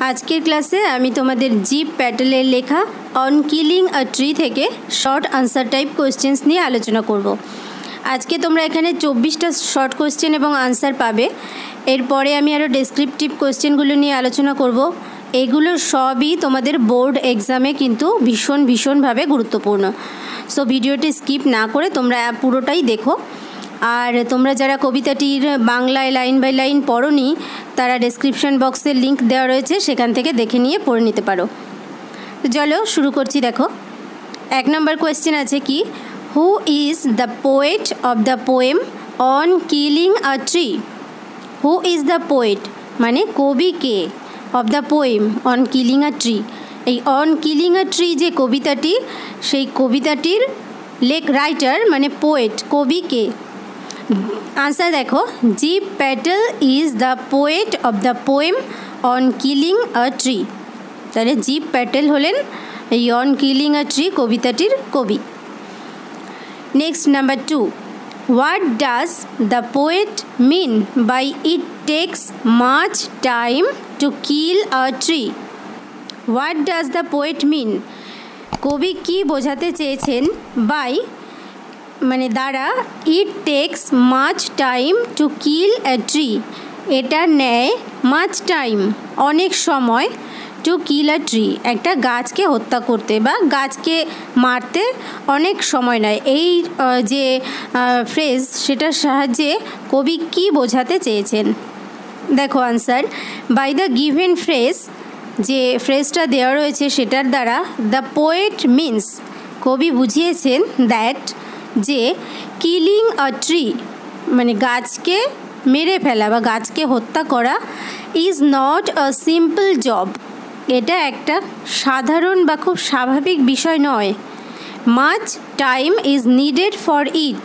আজকের ক্লাসে আমি তোমাদের জিপ প্যাটেলের লেখা অন কিলিং আ ট্রি থেকে শর্ট আনসার টাইপ কোয়েশ্চেন্স নিয়ে আলোচনা করব। আজকে তোমরা এখানে 24টা শর্ট কোয়েশ্চেন এবং আনসার পাবে। এরপরে আমি আরও ডেসক্রিপটিভ কোয়েশ্চেনগুলো নিয়ে আলোচনা করব। এগুলো সবই তোমাদের বোর্ড এক্সামে কিন্তু ভীষণভাবে গুরুত্বপূর্ণ। সো ভিডিওটি স্কিপ না করে তোমরা পুরোটাই দেখো। আর তোমরা যারা কবিতাটির বাংলায় লাইন বাই লাইন পড়োনি তারা ডেসক্রিপশন বক্সে লিংক দেওয়া রয়েছে, সেখান থেকে দেখে নিয়ে পড়ে নিতে পারো। চলো শুরু করছি। দেখো 1 নম্বর কোয়েশ্চেন আছে কি, who is the poet of the poem on killing a tree? Who is the poet মানে কবি কে, of the poem on killing a tree. এই অন কিলিং আ ট্রি যে কবিতাটি, সেই কবিতাটির রাইটার মানে পোয়েট, কবি কে? আনসার দেখো, Gieve Patel is the poet of the poem on killing a tree. তাহলে জিপ প্যাটেল হলেন এই অন কিলিং আ ট্রি কবিতাটির কবি। Next number 2, what does the poet mean by it takes much time to kill a tree? What does the poet mean, কবি কি বোঝাতে চেয়েছেন by মানে দ্বারা it takes much time to kill a tree? এটা নেয় মাচ টাইম অনেক সময়, টু কিল আ ট্রি একটা গাছকে হত্যা করতে বা গাছকে মারতে অনেক সময় নেয়। এই যে ফ্রেজ সেটার সাহায্যে কবি কি বোঝাতে চেয়েছেন? দেখো answer, by the given phrase, যে ফ্রেজটা দেওয়া রয়েছে সেটার দ্বারা দ্য পোয়েট মিন্স কবি বুঝিয়েছেন দ্যাট যে কিলিং আ ট্রি মানে গাছকে মেরে ফেলা বা গাছকে হত্যা করা is not a simple job, এটা একটা সাধারণ বা খুব স্বাভাবিক বিষয় নয়। Much time is needed for it,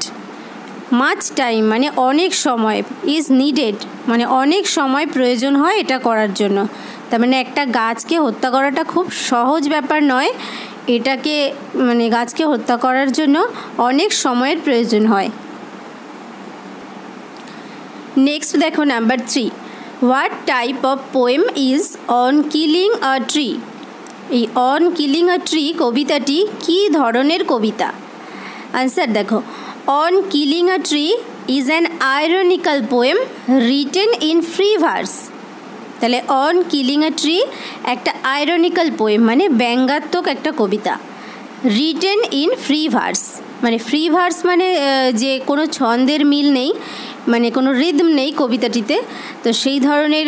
much time মানে অনেক সময়, ইজ নিডেড মানে অনেক সময় প্রয়োজন হয় এটা করার জন্য। তার মানে একটা গাছকে হত্যা করাটা খুব সহজ ব্যাপার নয়, এটাকে মানে গাছকে হত্যা করার জন্য অনেক সময়ের প্রয়োজন হয়। নেক্সট দেখো number 3, what type of poem is on killing a tree? এই অন কিলিং আ ট্রি কবিতাটি কী ধরনের কবিতা? আনসার দেখো, on killing a tree is an ironical poem written in free verse. তাহলে অন কিলিং আ ট্রি একটা ironical poem মানে ব্যঙ্গাত্মক একটা কবিতা, written in free verse মানে free verse মানে যে কোনো ছন্দের মিল নেই, মানে কোনো রিদম নেই কবিতাটিতে, তো সেই ধরনের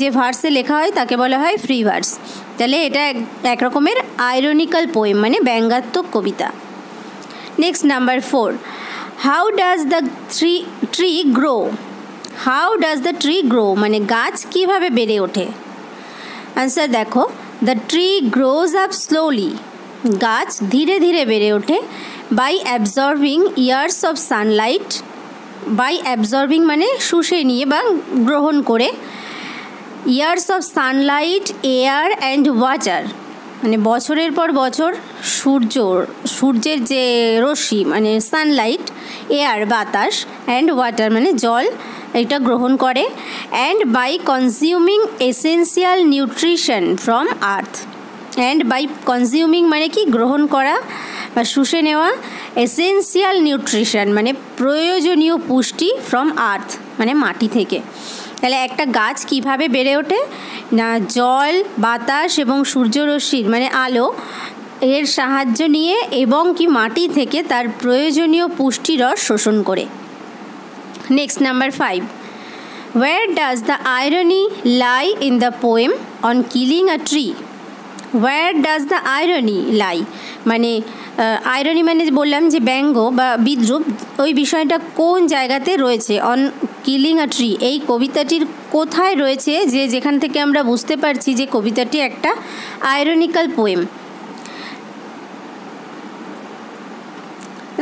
যে ভার্সে লেখা হয় তাকে বলা হয় ফ্রি ভার্স। তাহলে এটা এক রকমের আইরনিক্যাল পোয়েম মানে ব্যঙ্গাত্মক কবিতা। Next number 4, how does the tree grow? How does the tree grow মানে গাছ কীভাবে বেড়ে ওঠে? আনসার দেখো, the tree grows up slowly, গাছ ধীরে ধীরে বেড়ে ওঠে by absorbing years of sunlight, by absorbing মানে শুষে নিয়ে বা গ্রহণ করে, years of sunlight air and water মানে বছরের পর বছর সূর্যের যে রশ্মি মানে সানলাইট, এয়ার বাতাস, অ্যান্ড ওয়াটার মানে জল, এটা গ্রহণ করে, and by consuming essential nutrition from earth. And by consuming মানে কি গ্রহণ করা বা শুষে নেওয়া, এসেন্সিয়াল নিউট্রিশন মানে প্রয়োজনীয় পুষ্টি, ফ্রম আর্থ মানে মাটি থেকে। তাহলে একটা গাছ কিভাবে বেড়ে ওঠে না, জল, বাতাস এবং সূর্যরশ্মির মানে আলো এর সাহায্য নিয়ে এবং কি মাটি থেকে তার প্রয়োজনীয় পুষ্টিরস শোষণ করে। Next number 5, where does the irony lie in the poem on killing a tree? Where does the irony lie মানে আইরনি মানে বললাম যে ব্যঙ্গ বা বিদ্রূপ, ওই বিষয়টা কোন জায়গাতে রয়েছে অন কিলিং আ ট্রি এই কবিতাটির কোথায় রয়েছে, যে যেখান থেকে আমরা বুঝতে পারছি যে কবিতাটি একটা আইরনিক্যাল পোয়েম?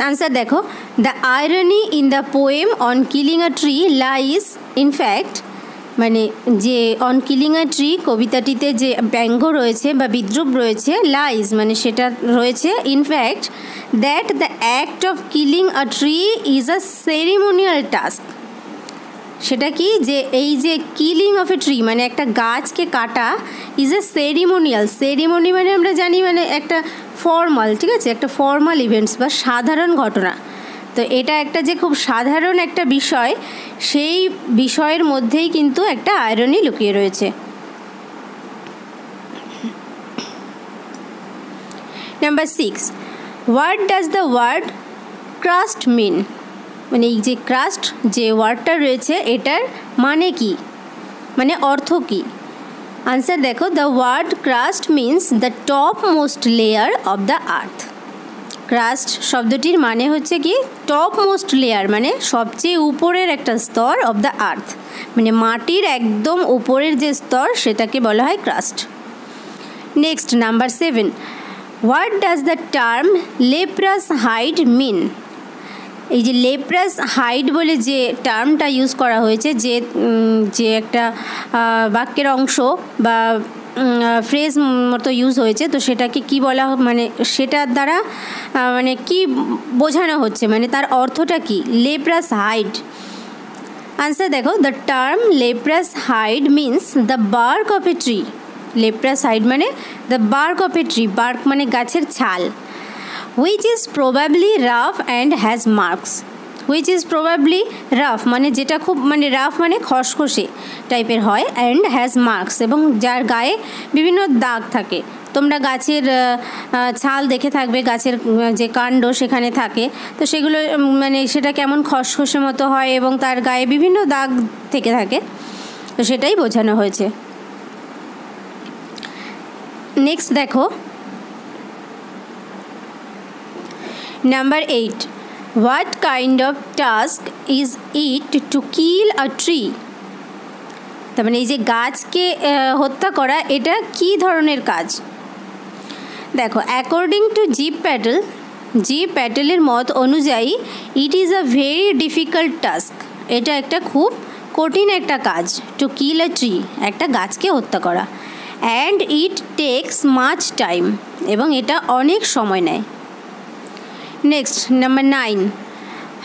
আনসার দেখো, the irony in the poem on killing a tree lies in fact মানে যে অন কিলিং আ ট্রি কবিতাটিতে যে ব্যঙ্গ রয়েছে বা বিদ্রূপ রয়েছে, লাইজ মানে সেটা রয়েছে in fact that the act of killing a tree is a ceremonial task. সেটা কি, যে এই যে কিলিং অফ এ ট্রি মানে একটা গাছকে কাটা ইজ এ সেরিমোনিয়াল। সেরিমনি মানে আমরা জানি মানে একটা ফর্মাল, ঠিক আছে, একটা ফর্মাল ইভেন্টস বা সাধারণ ঘটনা। তো এটা একটা যে খুব সাধারণ একটা বিষয়, সেই বিষয়ের মধ্যেই কিন্তু একটা আয়রনি লুকিয়ে রয়েছে। Number 6, what does the word crust mean? মানে এই যে ক্রাস্ট যে ওয়ার্ডটা রয়েছে এটার মানে কি, মানে অর্থ কি? আনসার দেখো, the word crust means the topmost layer of the earth. Crust শব্দটির মানে হচ্ছে কি টপ মোস্ট লেয়ার, মানে সবচেয়ে উপরের একটা স্তর অফ দ্য আর্থ, মানে মাটির একদম উপরের যে স্তর সেটাকে বলা হয় crust. Next number 7, what does the term leprous hide mean? এই যে লেপ্রাস হাইড বলে যে টার্মটা ইউজ করা হয়েছে, যে একটা বাক্যের অংশ বা ফ্রেজ মতো ইউজ হয়েছে, তো সেটাকে কি বলা, মানে সেটার দ্বারা মানে কি বোঝানো হচ্ছে, মানে তার অর্থটা কি? Leprous hide. আনসার দেখো, the term leprous hide means the bark of a tree. Leprous hide মানে the bark of a tree, bark মানে গাছের ছাল, which is probably rough and has marks. which is probably rough মানে যেটা খুব মানে rough মানে খসখসে টাইপের হয়, and has marks এবং যার গায়ে বিভিন্ন দাগ থাকে। তোমরা গাছের ছাল দেখে থাকবে, গাছের যে কাণ্ড সেখানে থাকে, তো সেগুলো মানে সেটা কেমন খসখসে মতো হয় এবং তার গায়ে বিভিন্ন দাগ থেকে থাকে, তো সেটাই বোঝানো হয়েছে। নেক্সট দেখো number 8, what kind of task is it two kill a tree? তার মানে এই যে গাছকে হত্যা করা এটা কি ধরনের কাজ? দেখো, অ্যাকর্ডিং টু জি প্যাটেলের মত অনুযায়ী it is a very difficult task. এটা একটা খুব কঠিন একটা কাজ, টু কিল আ ট্রি, একটা গাছকে হত্যা করা, and it takes much time, এবং এটা অনেক সময় নেয়। Next number 9,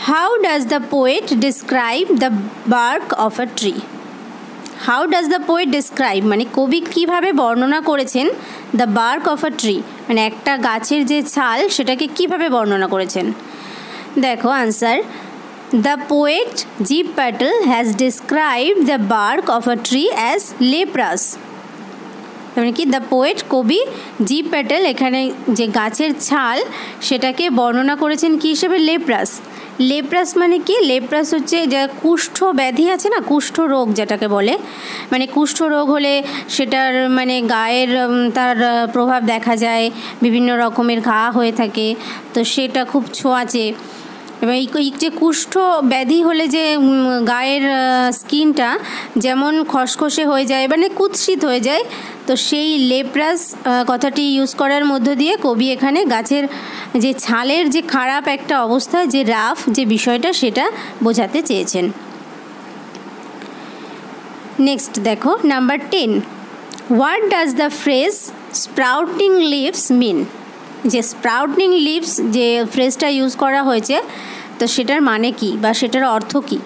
how does the poet describe the bark of a tree? How does the poet describe মানে কবি কীভাবে বর্ণনা করেছেন the bark of a tree, মানে একটা গাছের যে ছাল সেটাকে কীভাবে বর্ণনা করেছেন? দেখো answer, the poet Gieve Patel has describe the bark of a tree as leprous. মানে কি, দ্য পোয়েট কবি জি প্যাটেল এখানে যে গাছের ছাল সেটাকে বর্ণনা করেছেন কি হিসেবে? লেপ্রাস। লেপ্রাস মানে কি? লেপ্রাস হচ্ছে যা কুষ্ঠ ব্যাধি আছে না, কুষ্ঠ রোগ যেটাকে বলে, মানে কুষ্ঠ রোগ হলে সেটার মানে গায়ের তার প্রভাব দেখা যায়, বিভিন্ন রকমের ঘা হয়ে থাকে, তো সেটা খুব ছোঁয়াচে। এবং এই যে কুষ্ঠ ব্যাধি হলে যে গায়ের স্কিনটা যেমন খসখসে হয়ে যায়, মানে কুৎসিত হয়ে যায়, তো সেই লেপ্রাস কথাটি ইউজ করার মধ্য দিয়ে কবি এখানে গাছের যে ছালের যে খারাপ একটা অবস্থা, যে রাফ যে বিষয়টা, সেটা বোঝাতে চেয়েছেন। নেক্সট দেখো number 10, what does the phrase sprouting leaves mean? যে স্প্রাউটিং লিভস যে ফ্রেজটা ইউজ করা হয়েছে, তো সেটার মানে কি বা সেটার অর্থ কি?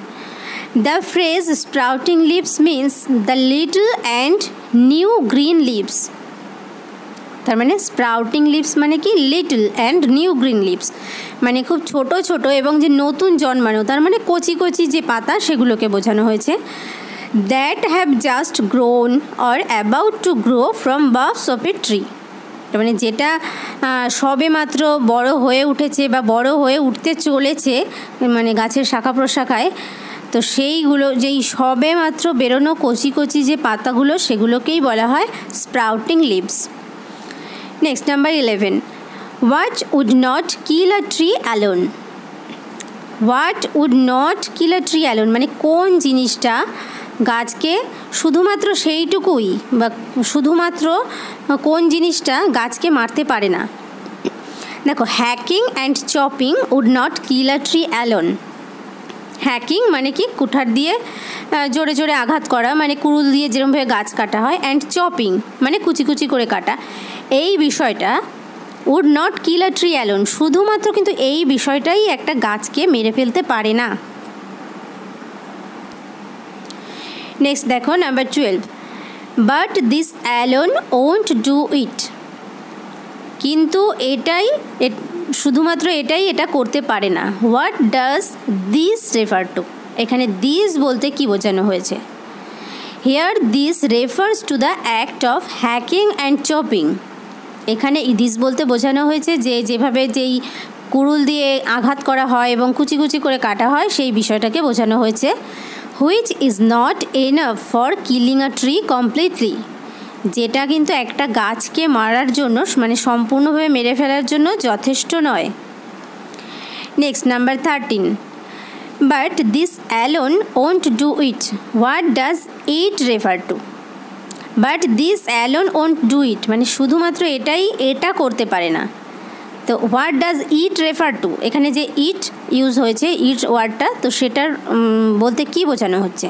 The phrase sprouting leaves means the little and new green leaves. তার মানে স্প্রাউটিং লিভস মানে কি? Little and new green leaves, মানে খুব ছোট ছোট এবং যে নতুন জন্মানো, তার মানে কচি কচি যে পাতা, সেগুলোকে বোঝানো হয়েছে। That have just grown or about to grow from barks of a tree. মানে যেটা সবে মাত্র বড় হয়ে উঠেছে বা বড় হয়ে উঠতে চলেছে, মানে গাছের শাখা প্রশাখায়, তো সেইগুলো যেই সবে মাত্র বেরোনো কচি কচি যে পাতাগুলো, সেগুলোকেই বলা হয় sprouting leaves. Next number 11, what would not kill a tree alone? What would not kill a tree alone মানে কোন জিনিসটা গাছকে শুধুমাত্র সেইটুকুই, বা শুধুমাত্র কোন জিনিসটা গাছকে মারতে পারে না? দেখো, hacking and chopping would not kill a tree alone. Hacking মানে কি? কুঠার দিয়ে জোরে জোরে আঘাত করা, মানে কুড়ুল দিয়ে যেরকমভাবে গাছ কাটা হয়, অ্যান্ড চপিং মানে কুচি কুচি করে কাটা, এই বিষয়টা would not kill a tree alone, শুধুমাত্র কিন্তু এই বিষয়টাই একটা গাছকে মেরে ফেলতে পারে না। নেক্সট দেখো number 12, but this alone won't do it. কিন্তু শুধুমাত্র এটাই এটা করতে পারে না। What does this refer to? এখানে দিস বলতে কি বোঝানো হয়েছে? Here this refers to the act of hacking and chopping. এখানে দিস বলতে বোঝানো হয়েছে যেভাবে যেই কুড়ুল দিয়ে আঘাত করা হয় এবং কুচি কুচি করে কাটা হয় সেই বিষয়টাকে বোঝানো হয়েছে। Which is not enough for killing a tree completely. যেটা কিন্তু একটা গাছকে মারার জন্য মানে সম্পূর্ণভাবে মেরে ফেলার জন্য যথেষ্ট নয়। Next number 13, but this alone won't do it. What does it refer to? But this alone won't do ইট মানে শুধুমাত্র এটা করতে পারে না। তো what does it refer to? এখানে যে ইট ইউজ হয়েছে, ইট ওয়ার্ডটা, তো সেটার বলতে কি বোঝানো হচ্ছে?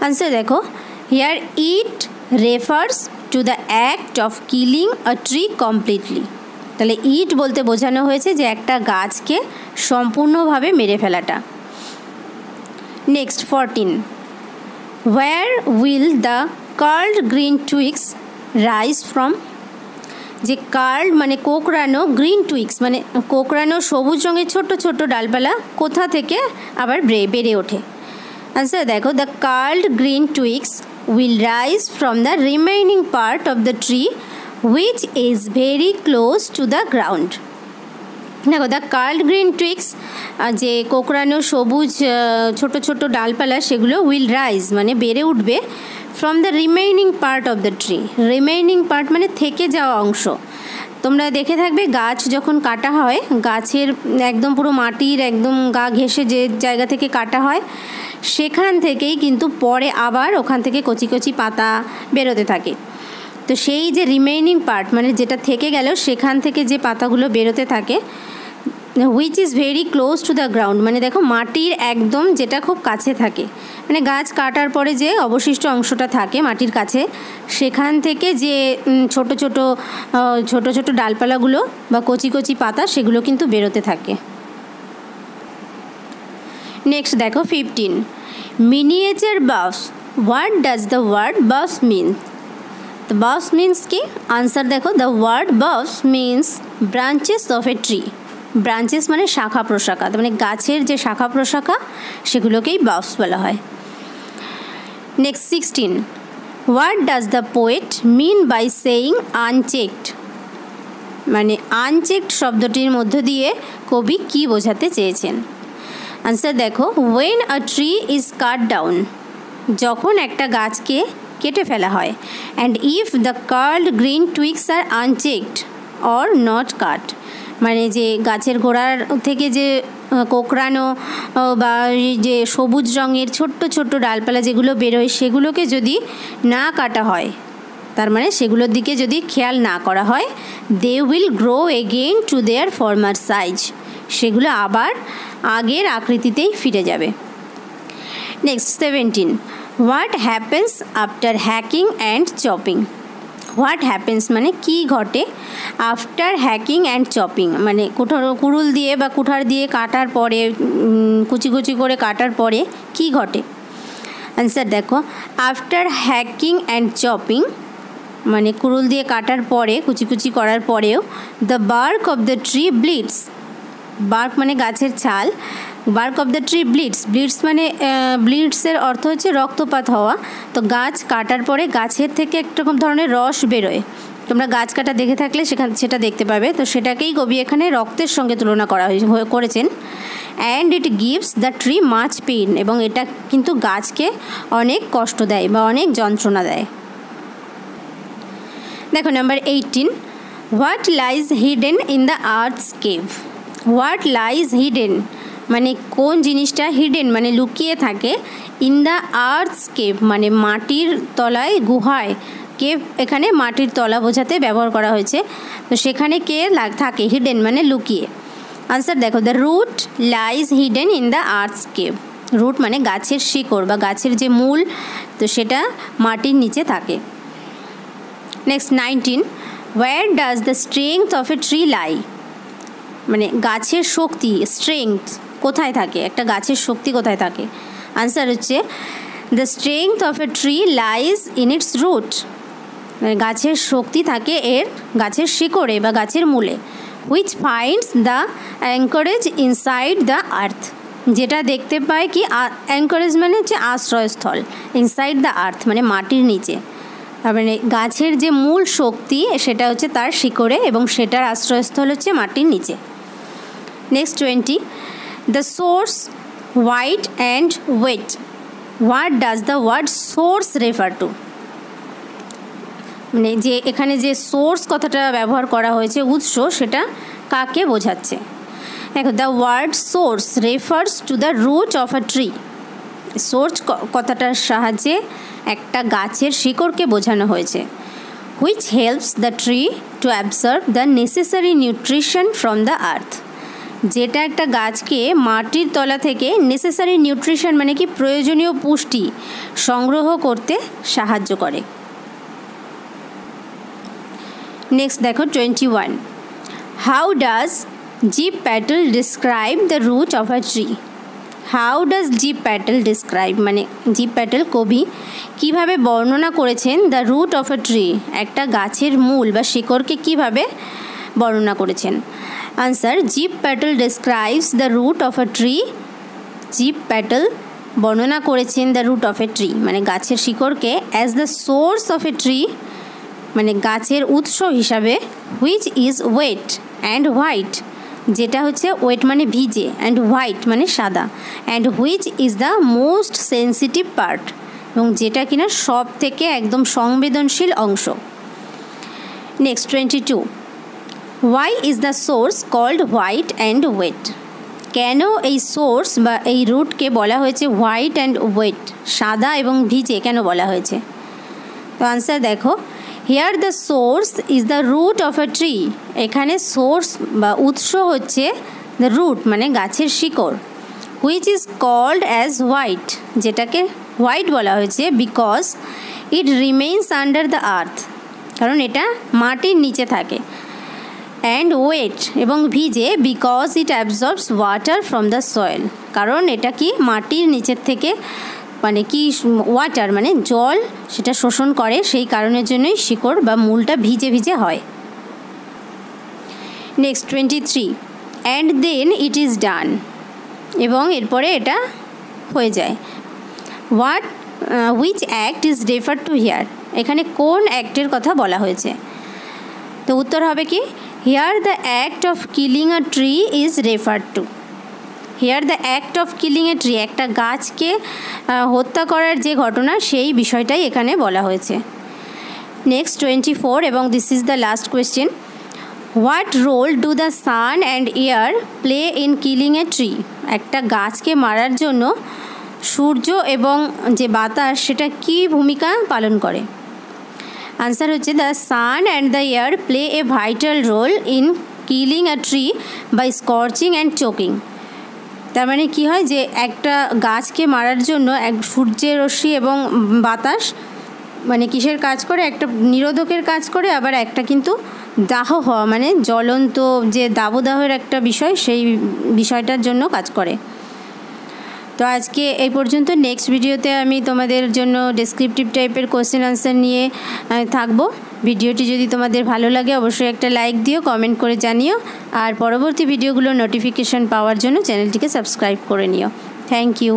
আনসার দেখো, here it refers to the act of killing a tree completely. তাহলে ইট বলতে বোঝানো হয়েছে যে একটা গাছকে সম্পূর্ণভাবে মেরে ফেলাটা। Next 14, where will the curled green twigs rise from. যে কার্লড মানে কোঁকড়ানো, গ্রিন টুইক্স মানে কোঁকড়ানো সবুজ রঙের ছোট্ট ছোট্ট ডালপালা কোথা থেকে আবার বেড়ে ওঠে? আনসার দেখো, the curled green twigs will rise from the remaining part of the tree which is very close to the ground. দেখো, দ্য কার্লড গ্রিন টুইক্স যে কোঁকড়ানো সবুজ ছোট ছোট ডালপালা সেগুলো উইল রাইজ মানে বেড়ে উঠবে from the remaining part of the tree. Remaining part মানে থেকে যাওয়া অংশ। তোমরা দেখে থাকবে গাছ যখন কাটা হয়, গাছের একদম পুরো মাটির একদম গা ঘেঁষে যে জায়গা থেকে কাটা হয় সেখান থেকেই কিন্তু পরে আবার ওখান থেকে কচি কচি পাতা বেরোতে থাকে। তো সেই যে রিমেইনিং পার্ট মানে যেটা থেকে গেল সেখান থেকে যে পাতাগুলো বেরোতে থাকে, which is very close to the ground মানে দেখো মাটির একদম যেটা খুব কাছে থাকে, মানে গাছ কাটার পরে যে অবশিষ্ট অংশটা থাকে মাটির কাছে সেখান থেকে যে ছোট ছোট ডালপালাগুলো বা কচি কচি পাতা সেগুলো কিন্তু বেরোতে থাকে। নেক্সট দেখো 15, miniature boughs. What does the word boughs mean? তো বাফস মিনস কি? আনসার দেখো, the word boughs means branches of a tree. Branches মানে শাখা প্রশাখা, মানে গাছের যে শাখা প্রশাখা সেগুলোকেই বাফস বলা হয়। Next 16, what does the poet mean by saying unchecked? মানে আনচেকড শব্দটির মধ্য দিয়ে কবি কি বোঝাতে চেয়েছেন? আনসার দেখো, when a tree is cut down, যখন একটা গাছকে কেটে ফেলা হয়, and if the curled green twigs are unchecked or not cut, মানে যে গাছের গোড়ার থেকে যে কোঁকড়ানো বা যে সবুজ রঙের ছোট্ট ছোট্ট ডালপালা যেগুলো বেরোয় সেগুলোকে যদি না কাটা হয়, তার মানে সেগুলোর দিকে যদি খেয়াল না করা হয়, they will grow again to their former size, সেগুলো আবার আগের আকৃতিতেই ফিরে যাবে। Next 17, what happens after hacking and chopping? What happens মানে কি ঘটে আফটার হ্যাকিং অ্যান্ড চপিং, মানে কুড়ুল দিয়ে বা কুঠার দিয়ে কাটার পরে, কুচি কুচি করে কাটার পরে কি ঘটে? আনসার দেখো, আফটার হ্যাকিং অ্যান্ড চপিং মানে কুড়ুল দিয়ে কাটার পরে, কুচি কুচি করার পরেও, the bark of the tree bleeds. Bark মানে গাছের ছাল, bark of the tree bleeds. Bleeds মানে ব্লিডসের অর্থ হচ্ছে রক্তপাত হওয়া। তো গাছ কাটার পরে গাছের থেকে একরকম ধরনের রস বেরোয়, তোমরা গাছ কাটা দেখে থাকলে সেটা দেখতে পাবে। তো সেটাকেই কবি এখানে রক্তের সঙ্গে তুলনা করেছেন। And it gives the tree much pain, এবং এটা কিন্তু গাছকে অনেক কষ্ট দেয় বা অনেক যন্ত্রণা দেয়। দেখো number 18, what lies hidden in the earth's cave? What lies hidden মানে কোন জিনিসটা হিডেন মানে লুকিয়ে থাকে, ইন দ্য আর্থস কেভ মানে মাটির তলায়, গুহায়। কেভ এখানে মাটির তলা বোঝাতে ব্যবহার করা হয়েছে। তো সেখানে কে থাকে? হিডেন মানে লুকিয়ে। আনসার দেখো, the root lies hidden in the earth's cave. Root মানে গাছের শিকড় বা গাছের যে মূল, তো সেটা মাটির নিচে থাকে। Next 19, where does the strength of a tree lie? মানে গাছের শক্তি, স্ট্রেংথ কোথায় থাকে, একটা গাছের শক্তি কোথায় থাকে? আনসার হচ্ছে, the strength of a tree lies in its root, মানে গাছের শক্তি থাকে এর গাছের শিকড়ে বা গাছের মূলে। Which finds the anchorage inside the earth, যেটা দেখতে পায় কি অ্যাঙ্করেজ মানে হচ্ছে আশ্রয়স্থল, ইনসাইড দ্য আর্থ মানে মাটির নিচে, মানে গাছের যে মূল শক্তি সেটা হচ্ছে তার শিকড়ে এবং সেটার আশ্রয়স্থল হচ্ছে মাটির নিচে। Next 20, the source white and wet, what does the word source refer to, মানে যে এখানে যে সোর্স কথাটা ব্যবহার করা হয়েছে উৎস, সেটা কাকে বোঝাচ্ছে? দেখো, the word source refers to the root of a tree, source কথাটার সাহায্যে একটা গাছের শিকড়কে বোঝানো হয়েছে। Which helps the tree to absorb the necessary nutrition from the earth, যেটা একটা গাছকে মাটির তলা থেকে নেসেসারি নিউট্রিশন মানে কি প্রয়োজনীয় পুষ্টি সংগ্রহ করতে সাহায্য করে। নেক্সট দেখো 21, how does Gieve Patel describe the root of a tree, how does Gieve Patel describe মানে জিপ প্যাটেল কবি কীভাবে বর্ণনা করেছেন the root of a tree, একটা গাছের মূল বা শিকড়কে কীভাবে বর্ণনা করেছেন? Answer, Gieve Patel describes the root of a tree, Gieve Patel বর্ণনা করেছেন the root of a tree মানে গাছের শিকড়কে as the source of a tree মানে গাছের উৎস হিসাবে, which is wet and white, যেটা হচ্ছে ওয়েট মানে ভিজে অ্যান্ড হোয়াইট মানে সাদা, and which is the most sensitive part এবং যেটা কিনা সব থেকে একদম সংবেদনশীল অংশ। Next 22, why is the source called white and wet, কেন এই সোর্স বা এই রুটকে বলা হয়েছে হোয়াইট অ্যান্ড ওয়েট, সাদা এবং ভিজে কেন বলা হয়েছে? তো আনসার দেখো, here the source is the root of a tree, এখানে সোর্স বা উৎস হচ্ছে দ্য রুট মানে গাছের শিকড়, which is called as white, যেটাকে হোয়াইট বলা হয়েছে because it remains under the earth, কারণ এটা মাটির নিচে থাকে, অ্যান্ড ওয়েট এবং ভিজে because it absorbs water from the soil, কারণ এটা কি মাটির নিচের থেকে মানে কি ওয়াটার মানে জল সেটা শোষণ করে, সেই কারণের জন্যই শিকড় বা মূলটা ভিজে ভিজে হয়। Next 23, and then it is done, এবং এরপরে এটা হয়ে যায়। What which act is refer to here, এখানে কোন অ্যাক্টের কথা বলা হয়েছে? তো উত্তর হবে কি, here the act of killing a tree is refer to, here the act of killing a tree, একটা গাছকে হত্যা করার যে ঘটনা সেই বিষয়টাই এখানে বলা হয়েছে। নেক্সট 24 এবং this is the last question, what role do the sun and air play in killing a tree, একটা গাছকে মারার জন্য সূর্য এবং যে বাতাস সেটা কী ভূমিকা পালন করে? আনসার হচ্ছে, the sun and the air play a vital role in killing a tree by scorching and choking, তার মানে কী হয় যে একটা গাছকে মারার জন্য এক সূর্যের রশ্মি এবং বাতাস মানে কিসের কাজ করে, একটা নিরোধকের কাজ করে, আবার একটা কিন্তু দাহ হওয়া মানে জ্বলন্ত যে দাবদাহের একটা বিষয় সেই বিষয়টার জন্য কাজ করে। তো আজকে এই পর্যন্ত, নেক্সট ভিডিওতে আমি তোমাদের জন্য ডেসক্রিপটিভ টাইপের কোশ্চেন আনসার নিয়ে থাকবো। ভিডিওটি যদি তোমাদের ভালো লাগে অবশ্যই একটা লাইক দিও, কমেন্ট করে জানিও, আর পরবর্তী ভিডিওগুলোর নোটিফিকেশান পাওয়ার জন্য চ্যানেলটিকে সাবস্ক্রাইব করে নিও। Thank you.